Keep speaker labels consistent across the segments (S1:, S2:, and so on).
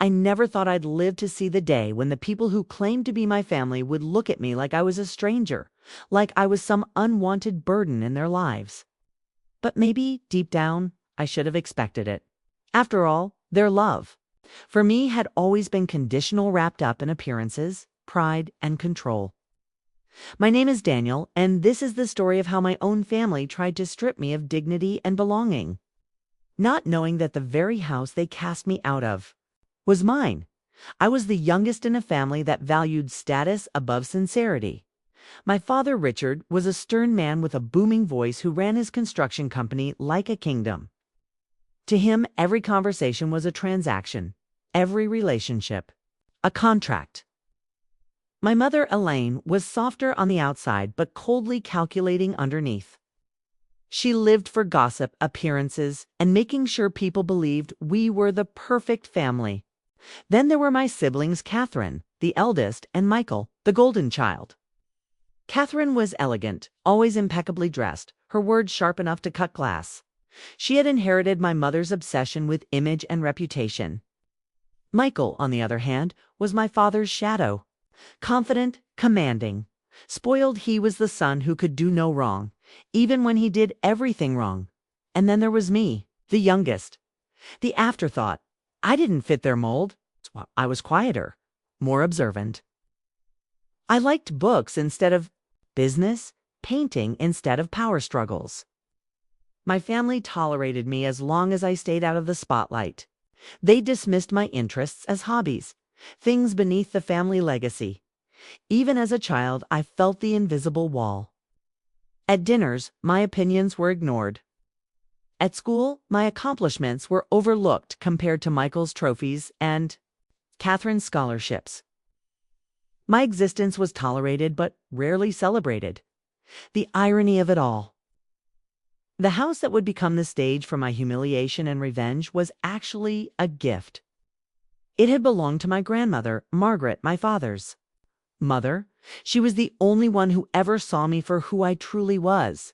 S1: I never thought I'd live to see the day when the people who claimed to be my family would look at me like I was a stranger, like I was some unwanted burden in their lives. But maybe, deep down, I should have expected it. After all, their love, for me, had always been conditional, wrapped up in appearances, pride, and control. My name is Daniel, and this is the story of how my own family tried to strip me of dignity and belonging, not knowing that the very house they cast me out of was mine. I was the youngest in a family that valued status above sincerity. My father, Richard, was a stern man with a booming voice who ran his construction company like a kingdom. To him, every conversation was a transaction, every relationship a contract. My mother, Elaine, was softer on the outside but coldly calculating underneath. She lived for gossip, appearances, and making sure people believed we were the perfect family. Then there were my siblings, Catherine, the eldest, and Michael, the golden child. Catherine was elegant, always impeccably dressed, her words sharp enough to cut glass. She had inherited my mother's obsession with image and reputation. Michael, on the other hand, was my father's shadow. Confident, commanding. Spoiled, he was the son who could do no wrong, even when he did everything wrong. And then there was me, the youngest. The afterthought. I didn't fit their mold. I was quieter, more observant. I liked books instead of business, painting instead of power struggles. My family tolerated me as long as I stayed out of the spotlight. They dismissed my interests as hobbies, things beneath the family legacy. Even as a child, I felt the invisible wall. At dinners, my opinions were ignored. At school, my accomplishments were overlooked compared to Michael's trophies and Catherine's scholarships. My existence was tolerated but rarely celebrated. The irony of it all. The house that would become the stage for my humiliation and revenge was actually a gift. It had belonged to my grandmother, Margaret, my father's mother. She was the only one who ever saw me for who I truly was.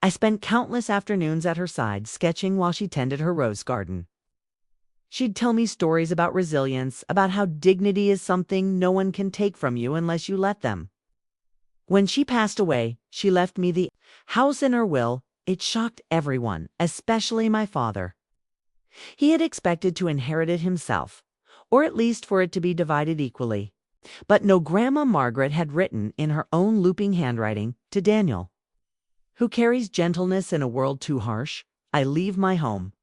S1: I spent countless afternoons at her side, sketching while she tended her rose garden. She'd tell me stories about resilience, about how dignity is something no one can take from you unless you let them. When she passed away, she left me the house in her will. It shocked everyone, especially my father. He had expected to inherit it himself, or at least for it to be divided equally. But no, Grandma Margaret had written in her own looping handwriting to Daniel, who carries gentleness in a world too harsh, I leave my home.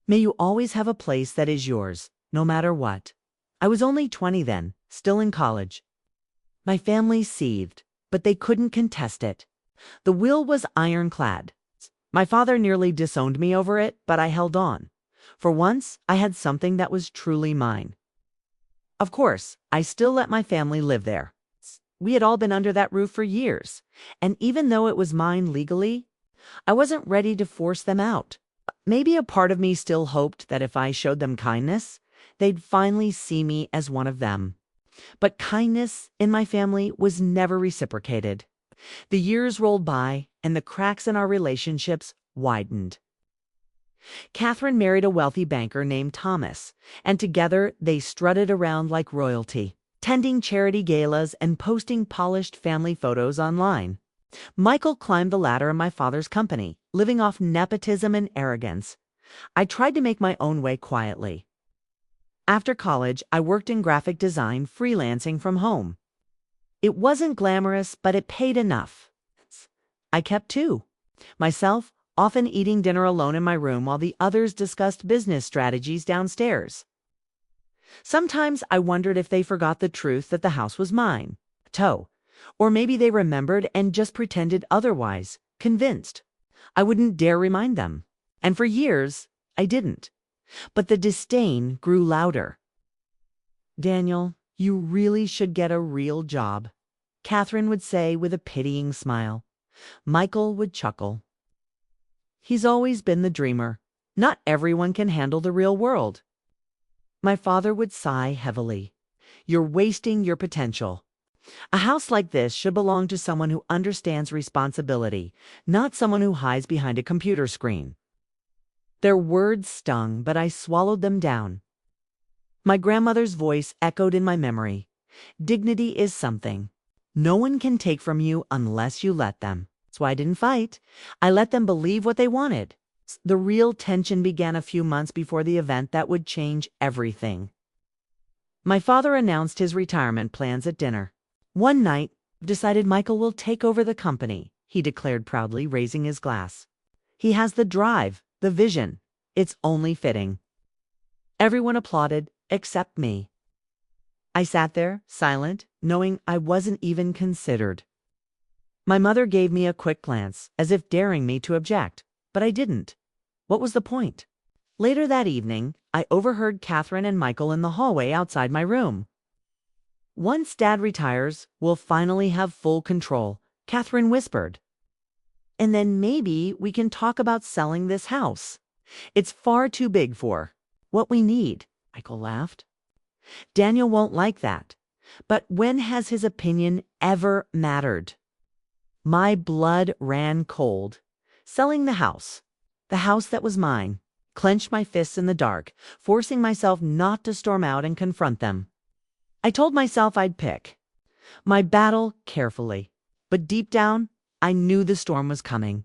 S1: May you always have a place that is yours, no matter what. I was only 20 then, still in college. My family seethed, but they couldn't contest it. The will was ironclad. My father nearly disowned me over it, but I held on. For once, I had something that was truly mine. Of course, I still let my family live there. We had all been under that roof for years, and even though it was mine legally, I wasn't ready to force them out. Maybe a part of me still hoped that if I showed them kindness, they'd finally see me as one of them. But kindness in my family was never reciprocated. The years rolled by, and the cracks in our relationships widened. Catherine married a wealthy banker named Thomas, and together they strutted around like royalty, attending charity galas and posting polished family photos online. Michael climbed the ladder in my father's company, living off nepotism and arrogance. I tried to make my own way quietly. After college, I worked in graphic design, freelancing from home. It wasn't glamorous, but it paid enough. I kept two. Myself, often eating dinner alone in my room while the others discussed business strategies downstairs. Sometimes I wondered if they forgot the truth that the house was mine. Or maybe they remembered and just pretended otherwise, convinced. I wouldn't dare remind them. And for years, I didn't. But the disdain grew louder. Daniel, you really should get a real job, Catherine would say with a pitying smile. Michael would chuckle. He's always been the dreamer. Not everyone can handle the real world. My father would sigh heavily. You're wasting your potential. A house like this should belong to someone who understands responsibility, not someone who hides behind a computer screen. Their words stung, but I swallowed them down. My grandmother's voice echoed in my memory. Dignity is something no one can take from you unless you let them. That's why I didn't fight. I let them believe what they wanted. The real tension began a few months before the event that would change everything. My father announced his retirement plans at dinner. One night, I've decided Michael will take over the company, he declared proudly, raising his glass. He has the drive, the vision. It's only fitting. Everyone applauded, except me. I sat there, silent, knowing I wasn't even considered. My mother gave me a quick glance, as if daring me to object, but I didn't. What was the point? Later that evening, I overheard Catherine and Michael in the hallway outside my room. Once Dad retires, we'll finally have full control, Catherine whispered. And then maybe we can talk about selling this house. It's far too big for what we need, Michael laughed. Daniel won't like that. But when has his opinion ever mattered? My blood ran cold. Selling the house that was mine, clenched my fists in the dark, forcing myself not to storm out and confront them. I told myself I'd pick my battle carefully, but deep down, I knew the storm was coming.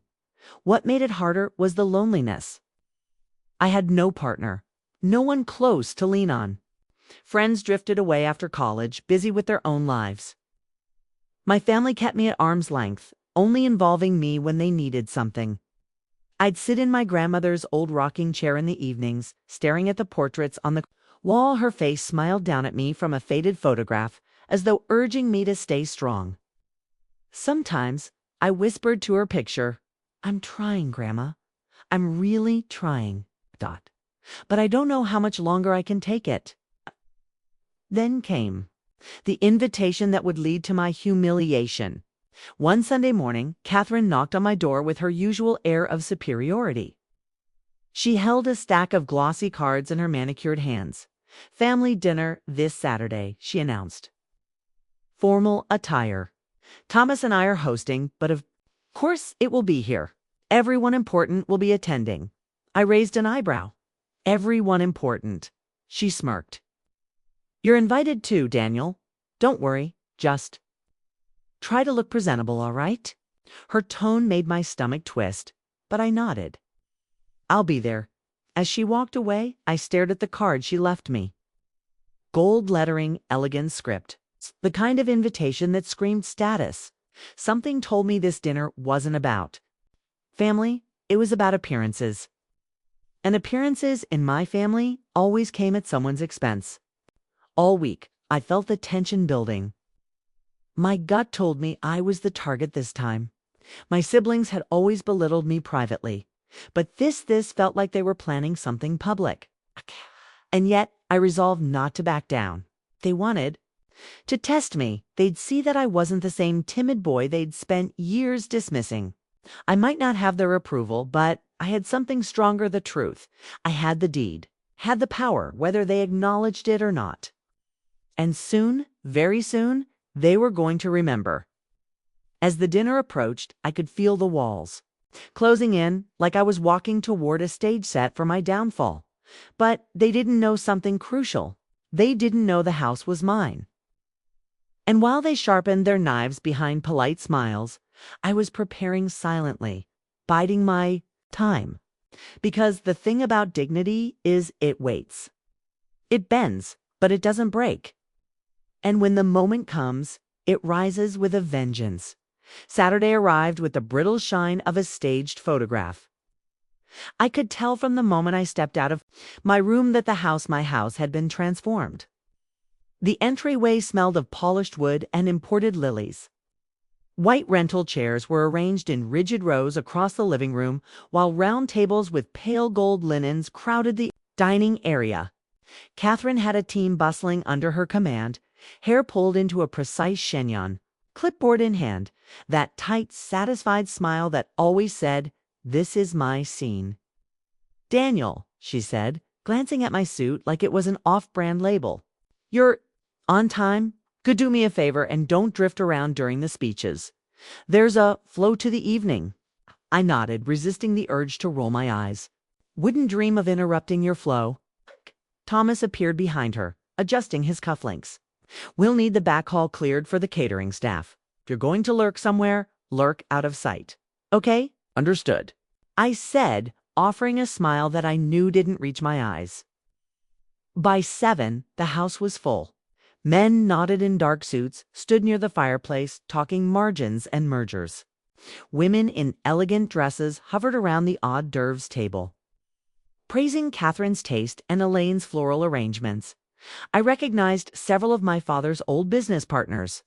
S1: What made it harder was the loneliness. I had no partner, no one close to lean on. Friends drifted away after college, busy with their own lives. My family kept me at arm's length, only involving me when they needed something. I'd sit in my grandmother's old rocking chair in the evenings, staring at the portraits on the wall. Her face smiled down at me from a faded photograph, as though urging me to stay strong. Sometimes I whispered to her picture, "I'm trying, Grandma. I'm really trying. ... But I don't know how much longer I can take it." Then came the invitation that would lead to my humiliation. One Sunday morning, Catherine knocked on my door with her usual air of superiority. She held a stack of glossy cards in her manicured hands. "Family dinner this Saturday," she announced. "Formal attire. Thomas and I are hosting, but of course it will be here. Everyone important will be attending." I raised an eyebrow. "Everyone important," she smirked. "You're invited too, Daniel. Don't worry, just try to look presentable, all right?" Her tone made my stomach twist, but I nodded. "I'll be there." As she walked away, I stared at the card she left me. Gold lettering, elegant script. The kind of invitation that screamed status. Something told me this dinner wasn't about family, it was about appearances. And appearances in my family always came at someone's expense. All week, I felt the tension building. My gut told me I was the target this time. My siblings had always belittled me privately, but this felt like they were planning something public. And yet, I resolved not to back down. They wanted to test me. They'd see that I wasn't the same timid boy they'd spent years dismissing. I might not have their approval, but I had something stronger, the truth. I had the deed, had the power, whether they acknowledged it or not. And soon, very soon, they were going to remember. As the dinner approached, I could feel the walls closing in, like I was walking toward a stage set for my downfall. But they didn't know something crucial. They didn't know the house was mine. And while they sharpened their knives behind polite smiles, I was preparing silently, biding my time. Because the thing about dignity is it waits. It bends, but it doesn't break. And when the moment comes, it rises with a vengeance. Saturday arrived with the brittle shine of a staged photograph. I could tell from the moment I stepped out of my room that my house had been transformed. The entryway smelled of polished wood and imported lilies. White rental chairs were arranged in rigid rows across the living room, while round tables with pale gold linens crowded the dining area. Catherine had a team bustling under her command, hair pulled into a precise chignon, clipboard in hand, that tight, satisfied smile that always said, "This is my scene." "Daniel," she said, glancing at my suit like it was an off-brand label. "You're on time? Could do me a favor and don't drift around during the speeches. There's a flow to the evening." I nodded, resisting the urge to roll my eyes. "Wouldn't dream of interrupting your flow." Thomas appeared behind her, adjusting his cufflinks. "We'll need the back hall cleared for the catering staff. If you're going to lurk somewhere, lurk out of sight. Okay? Understood," I said, offering a smile that I knew didn't reach my eyes. By 7, the house was full. Men knotted in dark suits stood near the fireplace, talking margins and mergers. Women in elegant dresses hovered around the hors d'oeuvres table, praising Catherine's taste and Elaine's floral arrangements. I recognized several of my father's old business partners.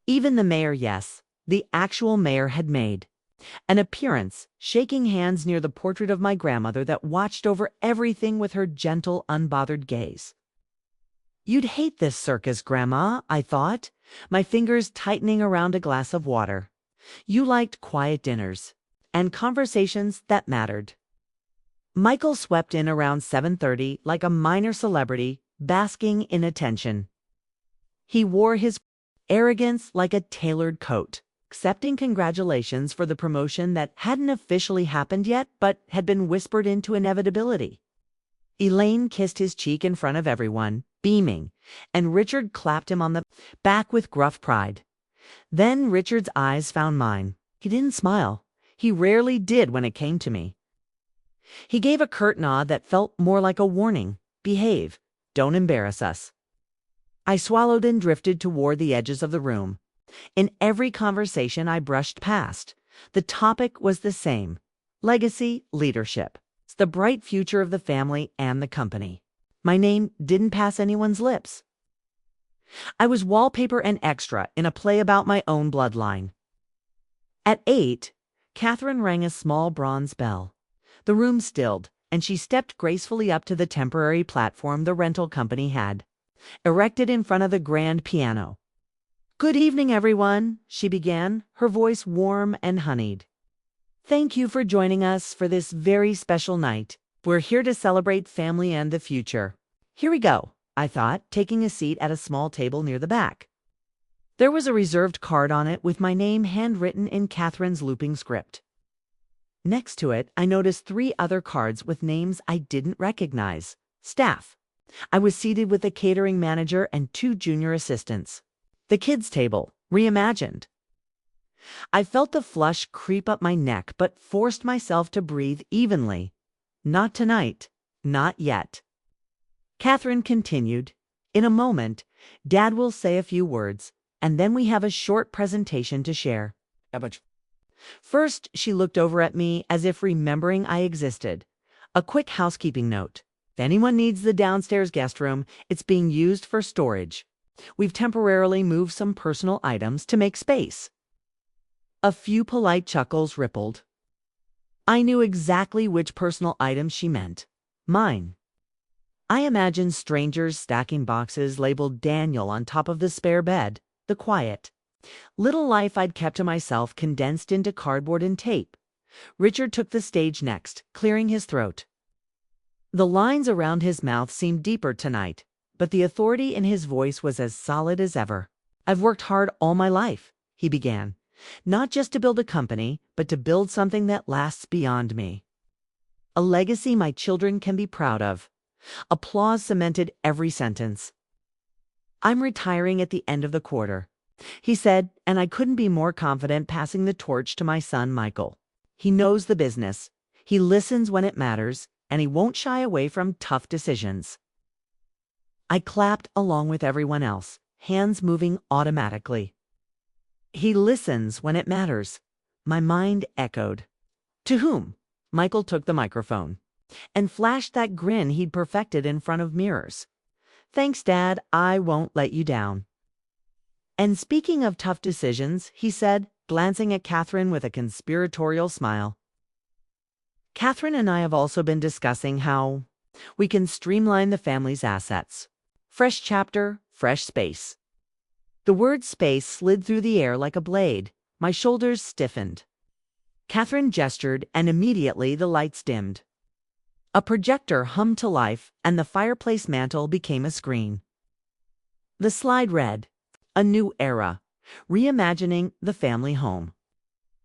S1: Even the mayor, yes, the actual mayor had made an appearance, shaking hands near the portrait of my grandmother that watched over everything with her gentle, unbothered gaze. "You'd hate this circus, Grandma," I thought, my fingers tightening around a glass of water. "You liked quiet dinners and conversations that mattered." Michael swept in around 7:30 like a minor celebrity, basking in attention. He wore his arrogance like a tailored coat, accepting congratulations for the promotion that hadn't officially happened yet but had been whispered into inevitability. Elaine kissed his cheek in front of everyone, beaming, and Richard clapped him on the back with gruff pride. Then Richard's eyes found mine. He didn't smile. He rarely did when it came to me. He gave a curt nod that felt more like a warning. "Behave. Don't embarrass us." I swallowed and drifted toward the edges of the room. In every conversation I brushed past, the topic was the same: legacy, leadership. It's the bright future of the family and the company. My name didn't pass anyone's lips. I was wallpaper and extra in a play about my own bloodline. At 8, Catherine rang a small bronze bell. The room stilled, and she stepped gracefully up to the temporary platform the rental company had erected in front of the grand piano. "Good evening, everyone," she began, her voice warm and honeyed. "Thank you for joining us for this very special night. We're here to celebrate family and the future." "Here we go," I thought, taking a seat at a small table near the back. There was a reserved card on it with my name handwritten in Catherine's looping script. Next to it, I noticed 3 other cards with names I didn't recognize. Staff. I was seated with the catering manager and 2 junior assistants. The kids' table, reimagined. I felt the flush creep up my neck, but forced myself to breathe evenly. Not tonight. Not yet. Catherine continued. "In a moment, Dad will say a few words, and then we have a short presentation to share." First, she looked over at me as if remembering I existed. "A quick housekeeping note. If anyone needs the downstairs guest room, it's being used for storage. We've temporarily moved some personal items to make space." A few polite chuckles rippled. I knew exactly which personal items she meant. Mine. I imagined strangers stacking boxes labeled Daniel on top of the spare bed, the quiet little life I'd kept to myself condensed into cardboard and tape. Richard took the stage next, clearing his throat. The lines around his mouth seemed deeper tonight, but the authority in his voice was as solid as ever. "I've worked hard all my life," he began, "not just to build a company, but to build something that lasts beyond me. A legacy my children can be proud of." Applause cemented every sentence. "I'm retiring at the end of the quarter," he said, and I couldn't be more confident passing the torch to my son Michael. "He knows the business, he listens when it matters, and he won't shy away from tough decisions." I clapped along with everyone else, hands moving automatically. "He listens when it matters," my mind echoed. "To whom?" Michael took the microphone and flashed that grin he'd perfected in front of mirrors. "Thanks, Dad, I won't let you down." "And speaking of tough decisions," he said, glancing at Catherine with a conspiratorial smile, "Catherine and I have also been discussing how we can streamline the family's assets. Fresh chapter, fresh space." The word space slid through the air like a blade. My shoulders stiffened. Catherine gestured, and immediately the lights dimmed. A projector hummed to life, and the fireplace mantel became a screen. The slide read, "A New Era, Reimagining the Family Home."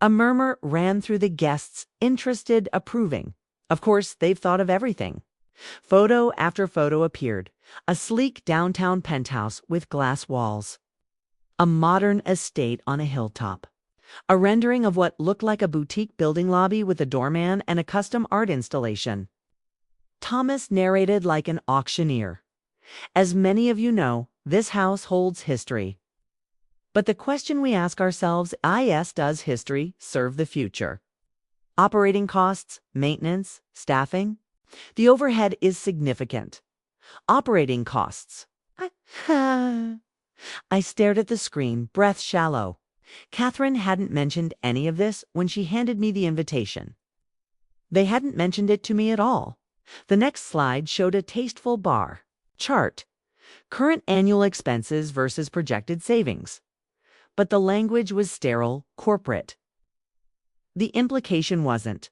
S1: A murmur ran through the guests, interested, approving. Of course, they've thought of everything. Photo after photo appeared. A sleek downtown penthouse with glass walls. A modern estate on a hilltop. A rendering of what looked like a boutique building lobby with a doorman and a custom art installation. Thomas narrated like an auctioneer. As many of you know, this house holds history. But the question we ask ourselves is, does history serve the future? Operating costs, maintenance, staffing? The overhead is significant. Operating costs. I stared at the screen, breath shallow. Catherine hadn't mentioned any of this when she handed me the invitation. They hadn't mentioned it to me at all. The next slide showed a tasteful bar chart. Current annual expenses versus projected savings. But the language was sterile, corporate. The implication wasn't.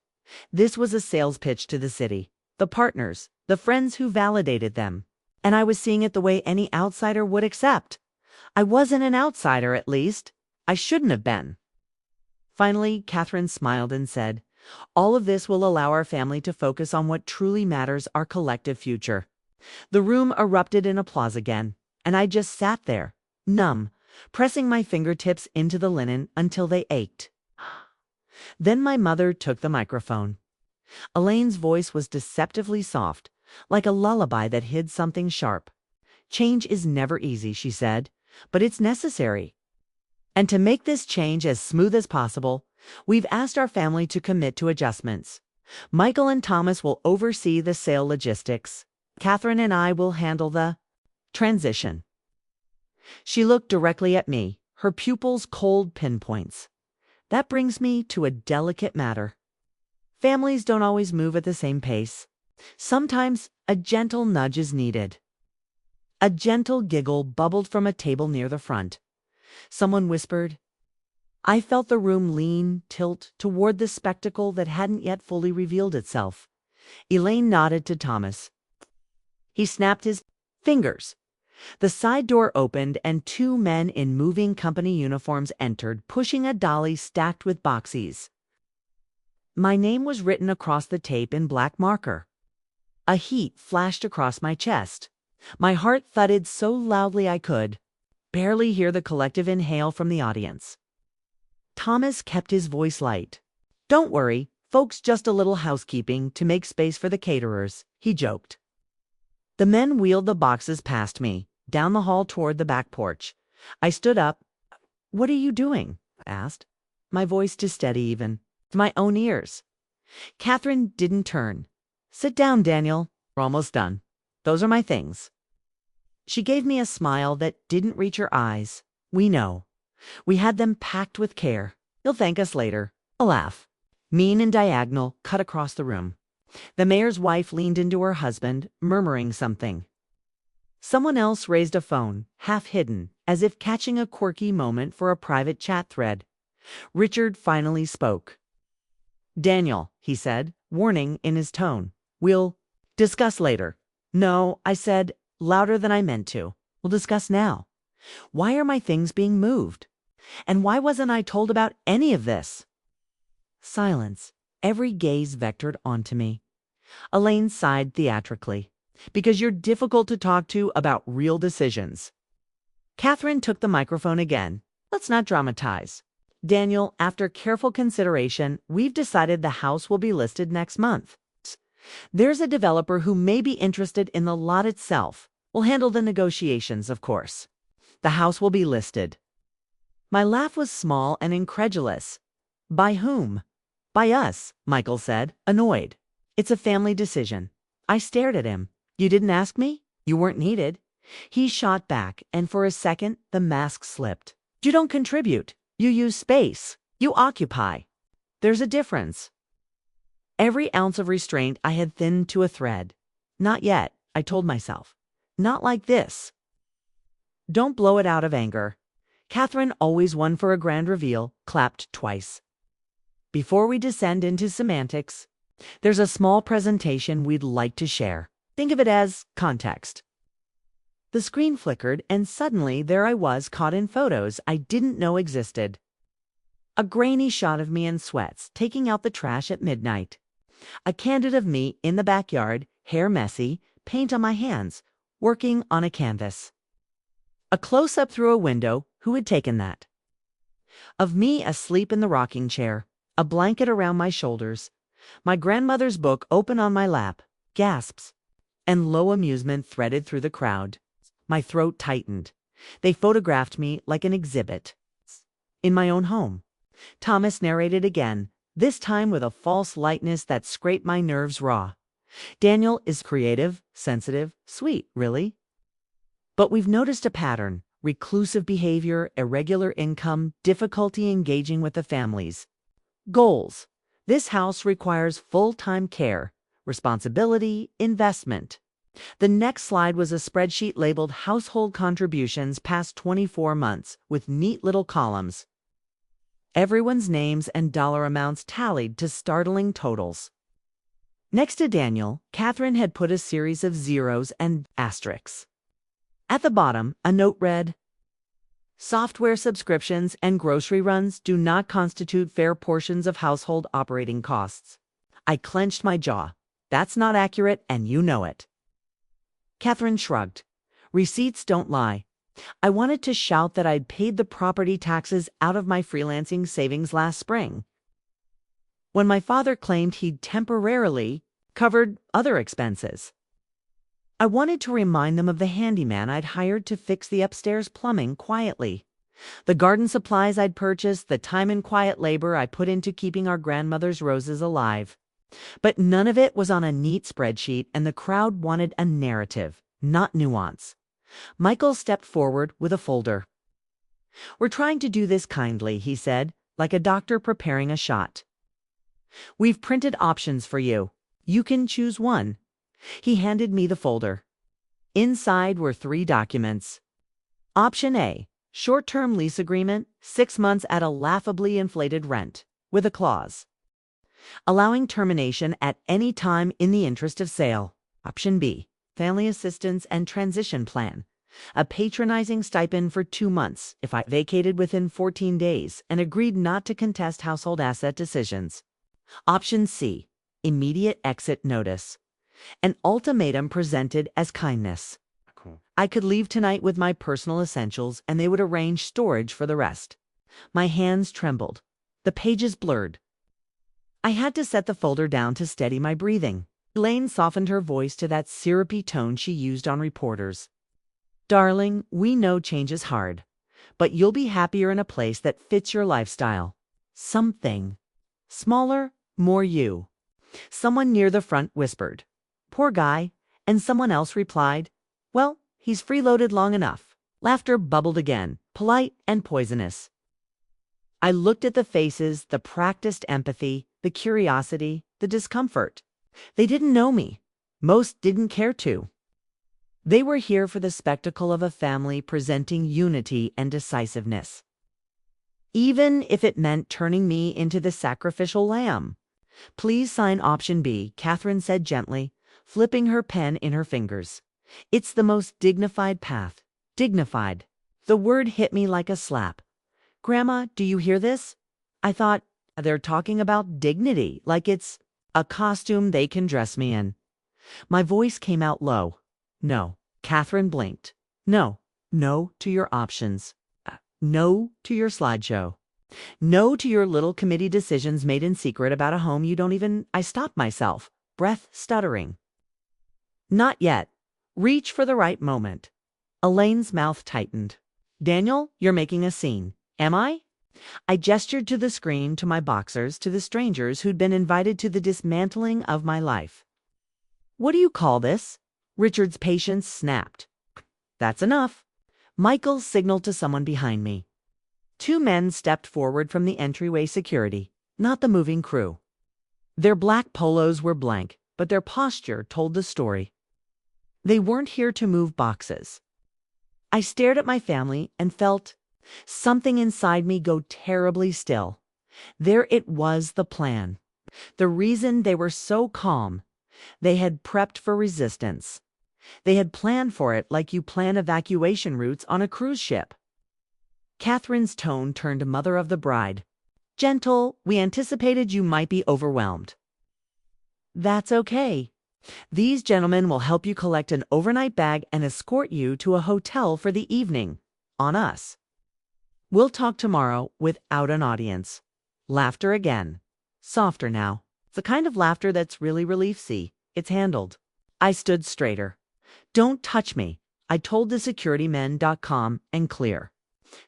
S1: This was a sales pitch to the city, the partners, the friends who validated them. And I was seeing it the way any outsider would accept. I wasn't an outsider, at least. I shouldn't have been. Finally, Catherine smiled and said, "All of this will allow our family to focus on what truly matters, our collective future." The room erupted in applause again, and I just sat there, numb, pressing my fingertips into the linen until they ached. Then my mother took the microphone. Elaine's voice was deceptively soft, like a lullaby that hid something sharp. "Change is never easy," she said, "but it's necessary. And to make this change as smooth as possible, we've asked our family to commit to adjustments. Michael and Thomas will oversee the sale logistics. Catherine and I will handle the transition." She looked directly at me, her pupils cold pinpoints. That brings me to a delicate matter. Families don't always move at the same pace. Sometimes a gentle nudge is needed. A gentle giggle bubbled from a table near the front. Someone whispered. I felt the room lean, tilt toward the spectacle that hadn't yet fully revealed itself. Elaine nodded to Thomas. He snapped his fingers. The side door opened and two men in moving company uniforms entered, pushing a dolly stacked with boxies. My name was written across the tape in black marker. A heat flashed across my chest. My heart thudded so loudly I could barely hear the collective inhale from the audience. Thomas kept his voice light. "Don't worry, folks, just a little housekeeping to make space for the caterers," he joked. The men wheeled the boxes past me, down the hall toward the back porch. I stood up. "What are you doing?" I asked, my voice too steady even for my own ears. Catherine didn't turn. "Sit down, Daniel. We're almost done. Those are my things." She gave me a smile that didn't reach her eyes. "We know. We had them packed with care. You'll thank us later." A laugh, mean and diagonal, cut across the room. The mayor's wife leaned into her husband, murmuring something. Someone else raised a phone, half hidden, as if catching a quirky moment for a private chat thread. Richard finally spoke. "Daniel," he said, warning in his tone. "We'll discuss later." "No," I said, louder than I meant to. "We'll discuss now. Why are my things being moved? And why wasn't I told about any of this?" Silence. Every gaze vectored onto me. Elaine sighed theatrically. "Because you're difficult to talk to about real decisions." Catherine took the microphone again. "Let's not dramatize. Daniel, after careful consideration, we've decided the house will be listed next month. There's a developer who may be interested in the lot itself. We'll handle the negotiations, of course. The house will be listed." My laugh was small and incredulous. "By whom?" "By us," Michael said, annoyed. "It's a family decision." I stared at him. "You didn't ask me? You weren't needed." He shot back, and for a second the mask slipped. "You don't contribute. You use space. You occupy. There's a difference." Every ounce of restraint I had thinned to a thread. "Not yet," I told myself. "Not like this." "Don't blow it out of anger." Catherine, always one for a grand reveal, clapped twice. "Before we descend into semantics, there's a small presentation we'd like to share. Think of it as context." The screen flickered, and suddenly there I was, caught in photos I didn't know existed. A grainy shot of me in sweats, taking out the trash at midnight. A candid of me in the backyard, hair messy, paint on my hands, working on a canvas. A close-up through a window, who had taken that? Of me asleep in the rocking chair, a blanket around my shoulders, my grandmother's book open on my lap, gasps, and low amusement threaded through the crowd. My throat tightened. They photographed me like an exhibit. In my own home. Thomas narrated again, this time with a false lightness that scraped my nerves raw. Daniel is creative, sensitive, sweet, really. But we've noticed a pattern: reclusive behavior, irregular income, difficulty engaging with the families. Goals. This house requires full-time care, responsibility, investment. The next slide was a spreadsheet labeled Household Contributions past 24 months with neat little columns. Everyone's names and dollar amounts tallied to startling totals. Next to Daniel, Catherine had put a series of zeros and asterisks. At the bottom, a note read, "Software subscriptions and grocery runs do not constitute fair portions of household operating costs." I clenched my jaw. That's not accurate, and you know it. Catherine shrugged. Receipts don't lie. I wanted to shout that I'd paid the property taxes out of my freelancing savings last spring, when my father claimed he'd temporarily covered other expenses. I wanted to remind them of the handyman I'd hired to fix the upstairs plumbing quietly, the garden supplies I'd purchased, the time and quiet labor I put into keeping our grandmother's roses alive. But none of it was on a neat spreadsheet, and the crowd wanted a narrative, not nuance. Michael stepped forward with a folder. "We're trying to do this kindly," he said, like a doctor preparing a shot. "We've printed options for you. You can choose one." He handed me the folder. Inside were 3 documents. Option A, short-term lease agreement, 6 months at a laughably inflated rent, with a clause allowing termination at any time in the interest of sale. Option B, family assistance and transition plan, a patronizing stipend for 2 months if I vacated within 14 days and agreed not to contest household asset decisions. Option C, immediate exit notice, an ultimatum presented as kindness. Cool. I could leave tonight with my personal essentials and they would arrange storage for the rest. My hands trembled. The pages blurred. I had to set the folder down to steady my breathing. Elaine softened her voice to that syrupy tone she used on reporters. "Darling, we know change is hard, but you'll be happier in a place that fits your lifestyle. Something smaller, more you." Someone near the front whispered, "Poor guy," and someone else replied, "Well, he's freeloaded long enough." Laughter bubbled again, polite and poisonous. I looked at the faces, the practiced empathy, the curiosity, the discomfort. They didn't know me. Most didn't care to. They were here for the spectacle of a family presenting unity and decisiveness, even if it meant turning me into the sacrificial lamb. "Please sign option B," Catherine said gently, flipping her pen in her fingers. "It's the most dignified path." Dignified. The word hit me like a slap. "Grandma, do you hear this?" I thought, they're talking about dignity, like it's a costume they can dress me in. My voice came out low. "No." Catherine blinked. "No. No to your options. No to your slideshow. No to your little committee decisions made in secret about a home you don't even—" I stopped myself, breath stuttering. "Not yet. Reach for the right moment." Elaine's mouth tightened. "Daniel, you're making a scene. Am I?" I gestured to the screen, to my boxers, to the strangers who'd been invited to the dismantling of my life. "What do you call this?" Richard's patience snapped. "That's enough." Michael signaled to someone behind me. 2 men stepped forward from the entryway security, not the moving crew. Their black polos were blank, but their posture told the story. They weren't here to move boxes. I stared at my family and felt something inside me go terribly still. There it was, the plan. The reason they were so calm. They had prepped for resistance. They had planned for it like you plan evacuation routes on a cruise ship. Catherine's tone turned to mother of the bride. "Gentle, we anticipated you might be overwhelmed." "That's okay." These gentlemen will help you collect an overnight bag and escort you to a hotel for the evening. On us. We'll talk tomorrow without an audience. Laughter again. Softer now. The kind of laughter that's really relief-y. It's handled. I stood straighter. Don't touch me. I told the security men. Calm and clear.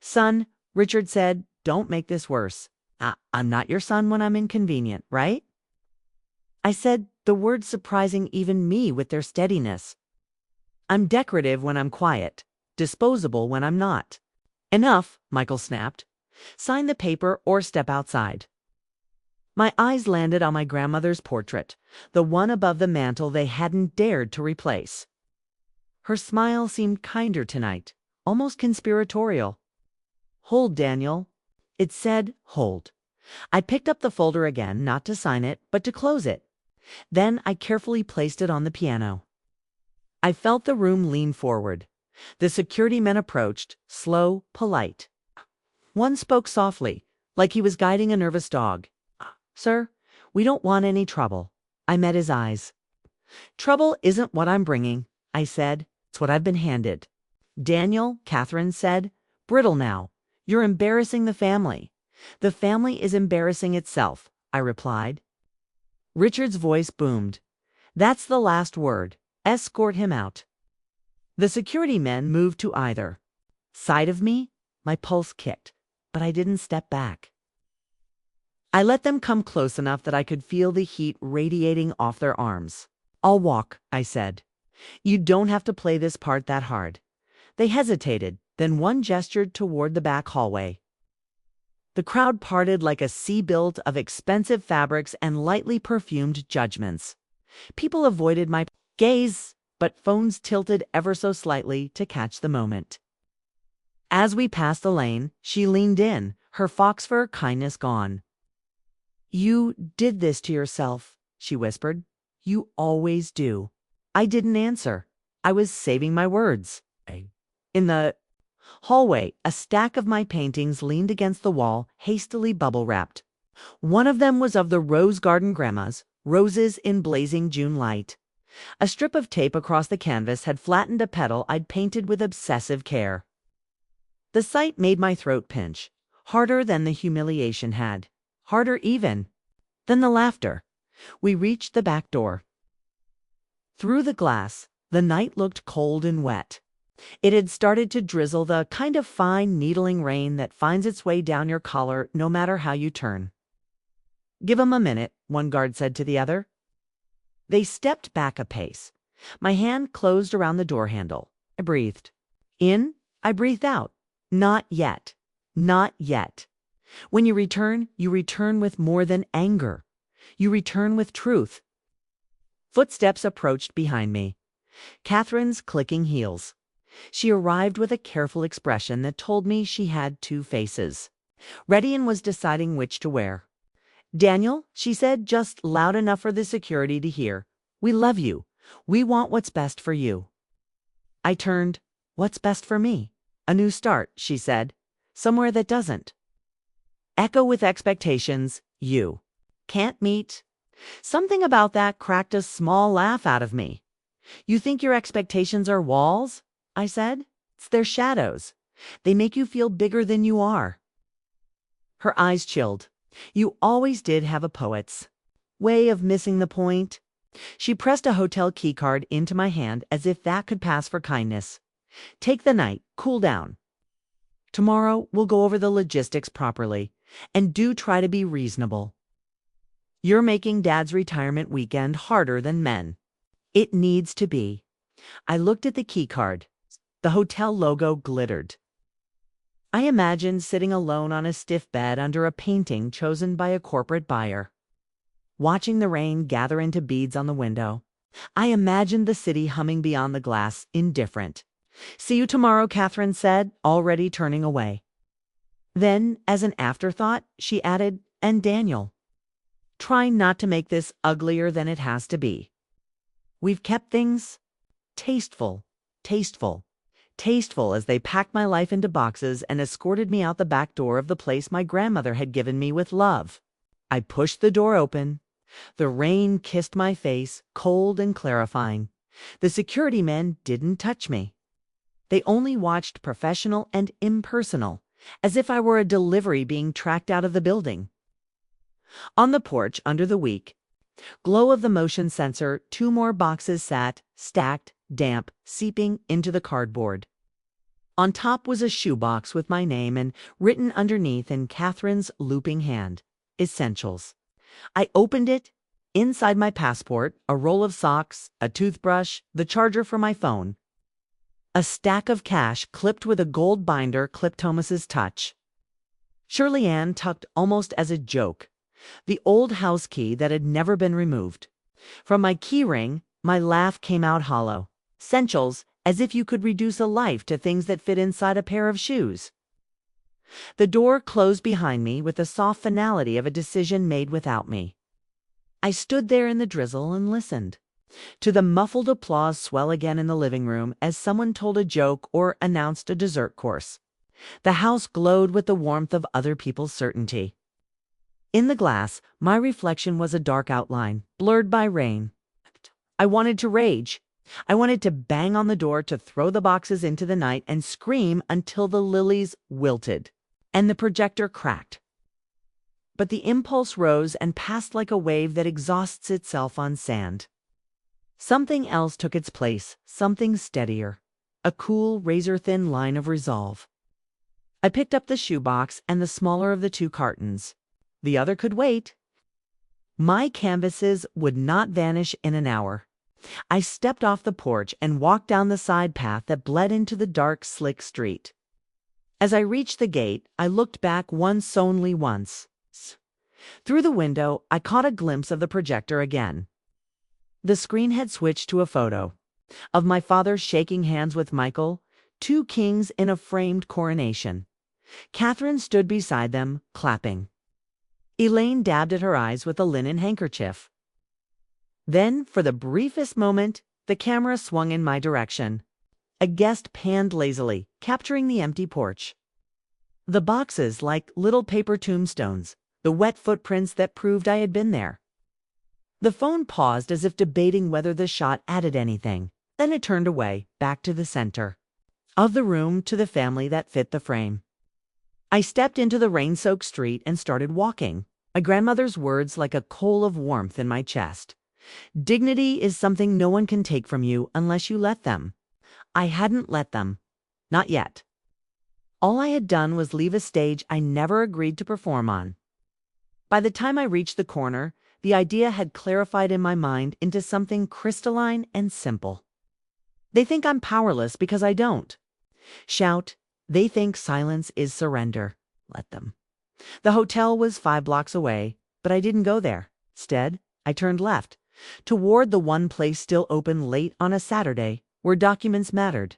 S1: Son, Richard said, don't make this worse. I'm not your son when I'm inconvenient, right? I said, the words surprising even me with their steadiness. I'm decorative when I'm quiet, disposable when I'm not. Enough, Michael snapped. Sign the paper or step outside. My eyes landed on my grandmother's portrait, the one above the mantel they hadn't dared to replace. Her smile seemed kinder tonight, almost conspiratorial. Hold, Daniel. It said, hold. I picked up the folder again, not to sign it, but to close it. Then I carefully placed it on the piano. I felt the room lean forward. The security men approached, slow, polite. One spoke softly, like he was guiding a nervous dog. Sir, we don't want any trouble. I met his eyes. Trouble isn't what I'm bringing, I said. It's what I've been handed. Daniel, Catherine said, brittle now. You're embarrassing the family. The family is embarrassing itself, I replied. Richard's voice boomed. That's the last word. Escort him out. The security men moved to either side of me. My pulse kicked, but I didn't step back. I let them come close enough that I could feel the heat radiating off their arms. I'll walk, I said. You don't have to play this part that hard. They hesitated, then one gestured toward the back hallway. The crowd parted like a sea built of expensive fabrics and lightly perfumed judgments. People avoided my gaze, but phones tilted ever so slightly to catch the moment. As we passed the lane, she leaned in, her fox fur kindness gone. You did this to yourself, she whispered. You always do. I didn't answer. I was saving my words. In the hallway, a stack of my paintings leaned against the wall, hastily bubble-wrapped. One of them was of the rose garden grandmas, roses in blazing June light. A strip of tape across the canvas had flattened a petal I'd painted with obsessive care. The sight made my throat pinch, harder than the humiliation had, harder even than the laughter. We reached the back door. Through the glass, the night looked cold and wet. It had started to drizzle, the kind of fine, needling rain that finds its way down your collar no matter how you turn. Give 'em a minute, one guard said to the other. They stepped back a pace. My hand closed around the door handle. I breathed. In, I breathed out. Not yet. Not yet. When you return with more than anger. You return with truth. Footsteps approached behind me. Catherine's clicking heels. She arrived with a careful expression that told me she had two faces. Ready and was deciding which to wear. Daniel, she said, just loud enough for the security to hear. We love you. We want what's best for you. I turned. What's best for me? A new start, she said. Somewhere that doesn't echo with expectations you can't meet. Something about that cracked a small laugh out of me. You think your expectations are walls? I said. It's their shadows. They make you feel bigger than you are. Her eyes chilled. You always did have a poet's way of missing the point. She pressed a hotel keycard into my hand as if that could pass for kindness. Take the night, cool down. Tomorrow we'll go over the logistics properly, and do try to be reasonable. You're making Dad's retirement weekend harder than men. It needs to be. I looked at the keycard. The hotel logo glittered. I imagined sitting alone on a stiff bed under a painting chosen by a corporate buyer. Watching the rain gather into beads on the window. I imagined the city humming beyond the glass, indifferent. See you tomorrow, Catherine said, already turning away. Then, as an afterthought, she added, and Daniel. Try not to make this uglier than it has to be. We've kept things tasteful, tasteful, tasteful as they packed my life into boxes and escorted me out the back door of the place my grandmother had given me with love. I pushed the door open. The rain kissed my face, cold and clarifying. The security men didn't touch me. They only watched professional and impersonal, as if I were a delivery being tracked out of the building. On the porch under the weak glow of the motion sensor, 2 more boxes sat, stacked, damp, seeping into the cardboard. On top was a shoebox with my name and written underneath in Catherine's looping hand, Essentials. I opened it. Inside my passport, a roll of socks, a toothbrush, the charger for my phone. A stack of cash clipped with a gold binder clipped Thomas's touch. Shirley Ann tucked almost as a joke. The old house key that had never been removed. From my key ring, my laugh came out hollow. Essentials, as if you could reduce a life to things that fit inside a pair of shoes. The door closed behind me with the soft finality of a decision made without me. I stood there in the drizzle and listened to the muffled applause swell again in the living room as someone told a joke or announced a dessert course. The house glowed with the warmth of other people's certainty. In the glass, my reflection was a dark outline, blurred by rain. I wanted to rage. I wanted to bang on the door, to throw the boxes into the night and scream until the lilies wilted and the projector cracked. But the impulse rose and passed like a wave that exhausts itself on sand. Something else took its place, something steadier, a cool, razor-thin line of resolve. I picked up the shoebox and the smaller of the 2 cartons. The other could wait. My canvases would not vanish in an hour. I stepped off the porch and walked down the side path that bled into the dark, slick street. As I reached the gate, I looked back only once. Through the window, I caught a glimpse of the projector again. The screen had switched to a photo of my father shaking hands with Michael, 2 kings in a framed coronation. Catherine stood beside them, clapping. Elaine dabbed at her eyes with a linen handkerchief. Then, for the briefest moment, the camera swung in my direction. A guest panned lazily, capturing the empty porch. The boxes like little paper tombstones, the wet footprints that proved I had been there. The phone paused as if debating whether the shot added anything. Then it turned away, back to the center of the room, to the family that fit the frame. I stepped into the rain-soaked street and started walking, my grandmother's words like a coal of warmth in my chest. Dignity is something no one can take from you unless you let them. I hadn't let them. Not yet. All I had done was leave a stage I never agreed to perform on. By the time I reached the corner, the idea had clarified in my mind into something crystalline and simple. They think I'm powerless because I don't shout. They think silence is surrender. Let them. The hotel was 5 blocks away, but I didn't go there. Instead, I turned left, toward the one place still open late on a Saturday where documents mattered.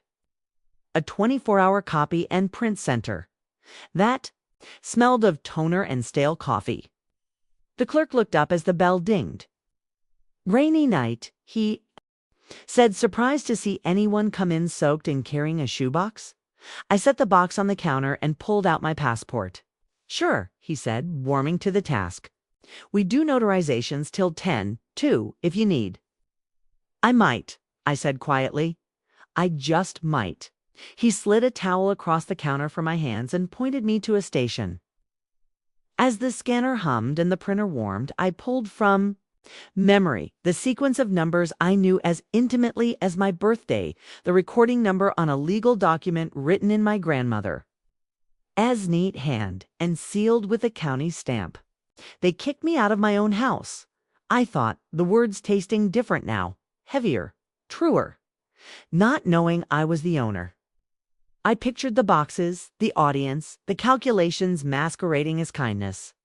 S1: A 24-hour copy and print center. That smelled of toner and stale coffee. The clerk looked up as the bell dinged. "Rainy night," he said, surprised to see anyone come in soaked and carrying a shoebox. I set the box on the counter and pulled out my passport. "Sure," he said, warming to the task. "We do notarizations till 10, too, if you need." "I might," I said quietly. "I just might." He slid a towel across the counter for my hands and pointed me to a station. As the scanner hummed and the printer warmed, I pulled from memory the sequence of numbers I knew as intimately as my birthday, the recording number on a legal document written in my grandmother. As neat hand and sealed with the county stamp. They kicked me out of my own house. I thought, the words tasting different now, heavier, truer, not knowing I was the owner. I pictured the boxes, the audience, the calculations masquerading as kindness.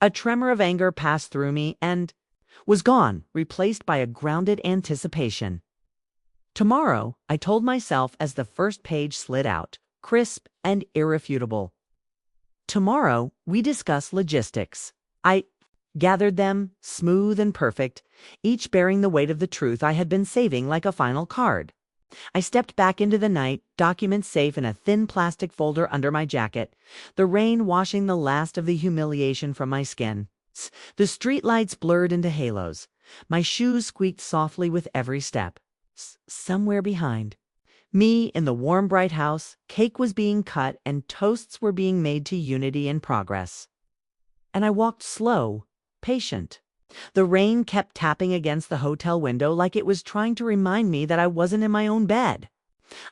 S1: A tremor of anger passed through me and was gone, replaced by a grounded anticipation. Tomorrow, I told myself as the first page slid out, crisp and irrefutable. Tomorrow, we discuss logistics. I gathered them, smooth and perfect, each bearing the weight of the truth I had been saving like a final card. I stepped back into the night, documents safe in a thin plastic folder under my jacket, the rain washing the last of the humiliation from my skin. The streetlights blurred into halos. My shoes squeaked softly with every step. Somewhere behind me, in the warm, bright house, cake was being cut and toasts were being made to unity and progress. And I walked slow, patient. The rain kept tapping against the hotel window like it was trying to remind me that I wasn't in my own bed.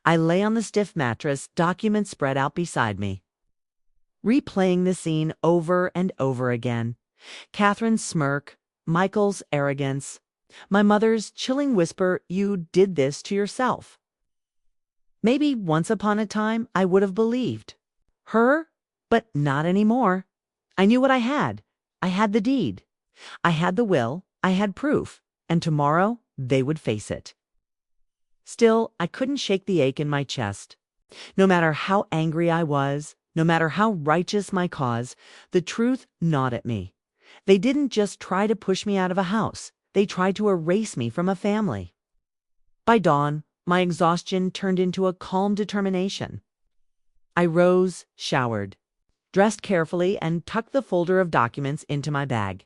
S1: I lay on the stiff mattress, documents spread out beside me, replaying the scene over and over again. Catherine's smirk, Michael's arrogance, my mother's chilling whisper, "You did this to yourself." Maybe once upon a time I would have believed her, but not anymore. I knew what I had. I had the deed. I had the will. I had proof. And tomorrow they would face it. Still, I couldn't shake the ache in my chest. No matter how angry I was, no matter how righteous my cause, the truth gnawed at me. They didn't just try to push me out of a house. They tried to erase me from a family. By dawn, my exhaustion turned into a calm determination. I rose, showered, dressed carefully, and tucked the folder of documents into my bag.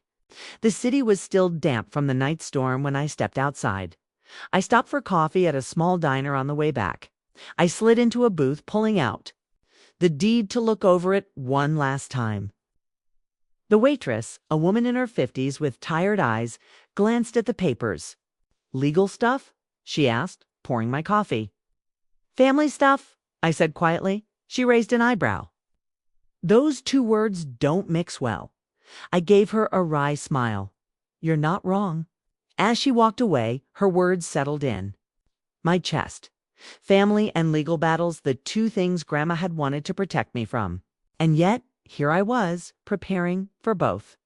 S1: The city was still damp from the night storm when I stepped outside. I stopped for coffee at a small diner on the way back. I slid into a booth, pulling out the deed to look over it one last time. The waitress, a woman in her 50s with tired eyes, glanced at the papers. "Legal stuff?" she asked, pouring my coffee. "Family stuff," I said quietly. She raised an eyebrow. Those two words don't mix well. I gave her a wry smile. "You're not wrong." As she walked away, her words settled in. My chest. Family and legal battles, the two things Grandma had wanted to protect me from. And yet, here I was, preparing for both.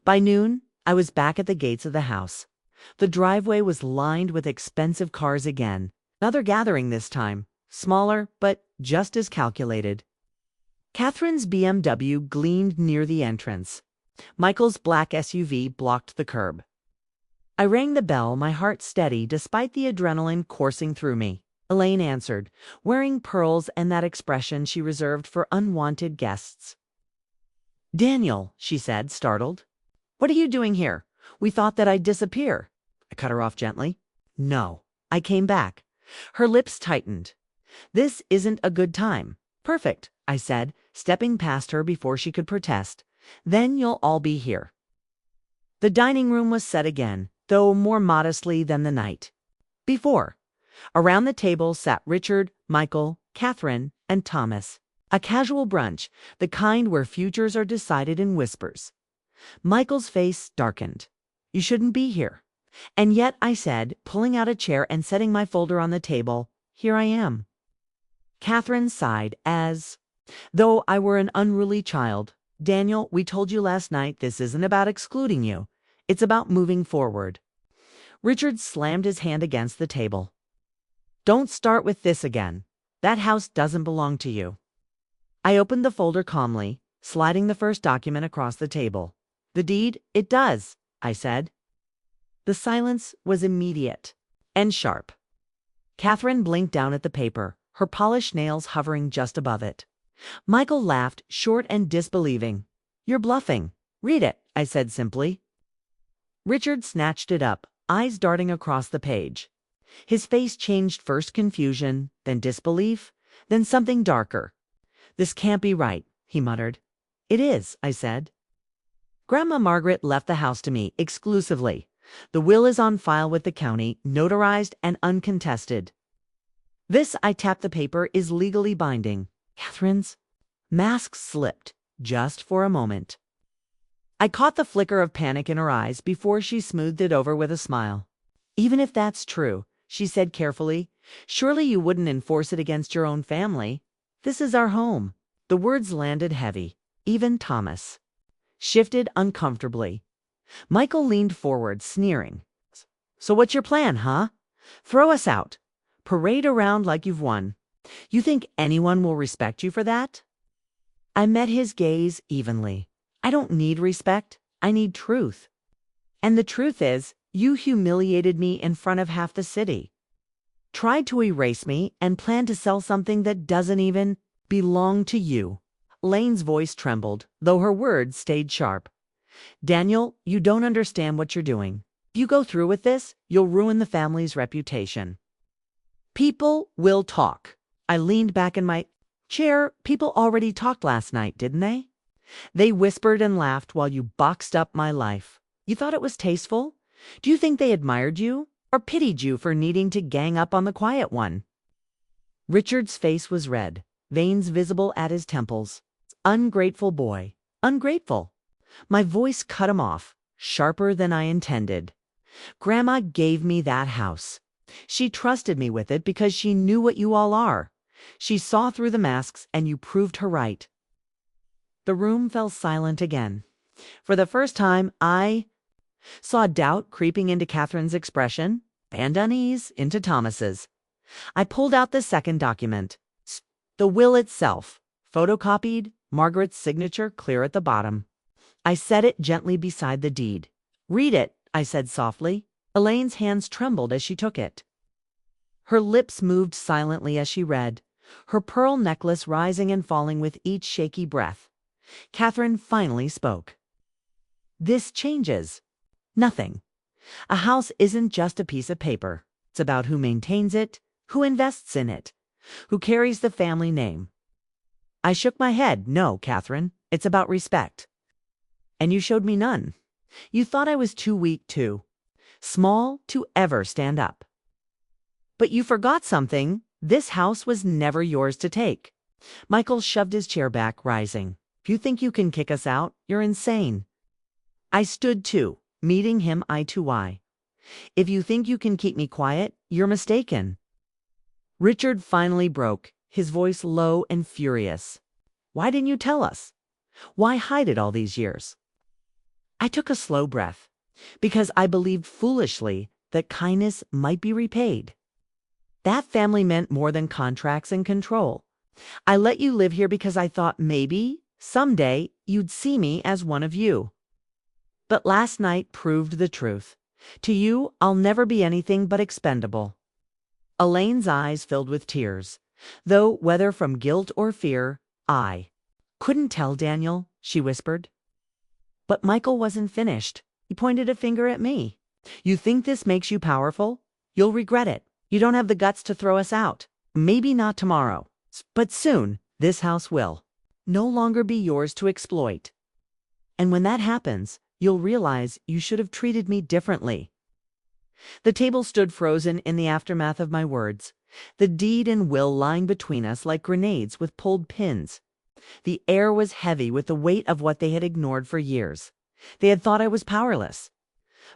S1: By noon, I was back at the gates of the house. The driveway was lined with expensive cars again. Another gathering this time, smaller but just as calculated. Catherine's BMW gleamed near the entrance. Michael's black SUV blocked the curb. I rang the bell, my heart steady despite the adrenaline coursing through me. Elaine answered, wearing pearls and that expression she reserved for unwanted guests. "Daniel," she said, startled. "What are you doing here? We thought that I'd disappear." I cut her off gently. "No, I came back." Her lips tightened. "This isn't a good time." "Perfect," I said, stepping past her before she could protest. "Then you'll all be here." The dining room was set again, though more modestly than the night before. Around the table sat Richard, Michael, Catherine, and Thomas. A casual brunch, the kind where futures are decided in whispers. Michael's face darkened. "You shouldn't be here." "And yet," I said, pulling out a chair and setting my folder on the table, "here I am." Catherine sighed as though I were an unruly child. "Daniel, we told you last night this isn't about excluding you. It's about moving forward." Richard slammed his hand against the table. "Don't start with this again. That house doesn't belong to you." I opened the folder calmly, sliding the first document across the table. "The deed? It does," I said. The silence was immediate and sharp. Catherine blinked down at the paper, her polished nails hovering just above it. Michael laughed, short and disbelieving. "You're bluffing. Read it," I said simply. Richard snatched it up, eyes darting across the page. His face changed, first confusion, then disbelief, then something darker. "This can't be right," he muttered. "It is," I said. "Grandma Margaret left the house to me exclusively. The will is on file with the county, notarized and uncontested. This," I tapped the paper, "is legally binding." Catherine's mask slipped, just for a moment. I caught the flicker of panic in her eyes before she smoothed it over with a smile. "Even if that's true," she said carefully, "surely you wouldn't enforce it against your own family. This is our home." The words landed heavy. Even Thomas shifted uncomfortably. Michael leaned forward, sneering. "So what's your plan, huh? Throw us out. Parade around like you've won. You think anyone will respect you for that?" I met his gaze evenly. "I don't need respect. I need truth. And the truth is, you humiliated me in front of half the city. Tried to erase me and planned to sell something that doesn't even belong to you." Lane's voice trembled, though her words stayed sharp. Daniel, you don't understand what you're doing. If you go through with this, you'll ruin the family's reputation. People will talk. I leaned back in my chair. People already talked last night, didn't they? They whispered and laughed while you boxed up my life. You thought it was tasteful? Do you think they admired you or pitied you for needing to gang up on the quiet one? Richard's face was red, veins visible at his temples. Ungrateful boy. Ungrateful. My voice cut him off, sharper than I intended. Grandma gave me that house. She trusted me with it because she knew what you all are. She saw through the masks and you proved her right. The room fell silent again. For the first time, I saw doubt creeping into Catherine's expression and unease into Thomas's. I pulled out the second document. The will itself, photocopied, Margaret's signature clear at the bottom. I set it gently beside the deed. Read it, I said softly. Elaine's hands trembled as she took it. Her lips moved silently as she read, her pearl necklace rising and falling with each shaky breath. Catherine finally spoke. This changes. Nothing. A house isn't just a piece of paper. It's about who maintains it, who invests in it, who carries the family name. I shook my head. No, Catherine, it's about respect. And you showed me none. You thought I was too weak too small to ever stand up. But you forgot something. This house was never yours to take. Michael shoved his chair back, rising. If you think you can kick us out, you're insane. I stood too, meeting him eye to eye. If you think you can keep me quiet, you're mistaken. Richard finally broke, his voice low and furious. Why didn't you tell us? Why hide it all these years? I took a slow breath, because I believed foolishly that kindness might be repaid. That family meant more than contracts and control. I let you live here because I thought maybe, someday, you'd see me as one of you. But last night proved the truth. To you, I'll never be anything but expendable. Elaine's eyes filled with tears, though whether from guilt or fear, I couldn't tell, Daniel, she whispered. But Michael wasn't finished. He pointed a finger at me. You think this makes you powerful? You'll regret it. You don't have the guts to throw us out. Maybe not tomorrow, but soon this house will no longer be yours to exploit. And when that happens, you'll realize you should have treated me differently. The table stood frozen in the aftermath of my words, the deed and will lying between us like grenades with pulled pins. The air was heavy with the weight of what they had ignored for years. They had thought I was powerless.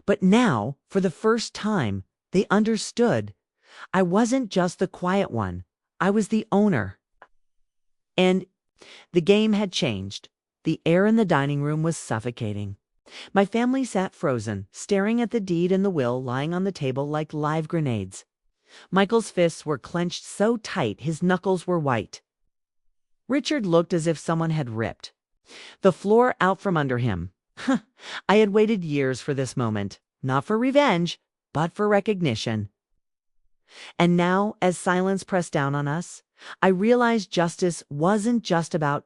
S1: But now, for the first time, they understood. I wasn't just the quiet one. I was the owner. And the game had changed. The air in the dining room was suffocating. My family sat frozen, staring at the deed and the will lying on the table like live grenades. Michael's fists were clenched so tight his knuckles were white. Richard looked as if someone had ripped the floor out from under him. I had waited years for this moment, not for revenge, but for recognition. And now, as silence pressed down on us, I realized justice wasn't just about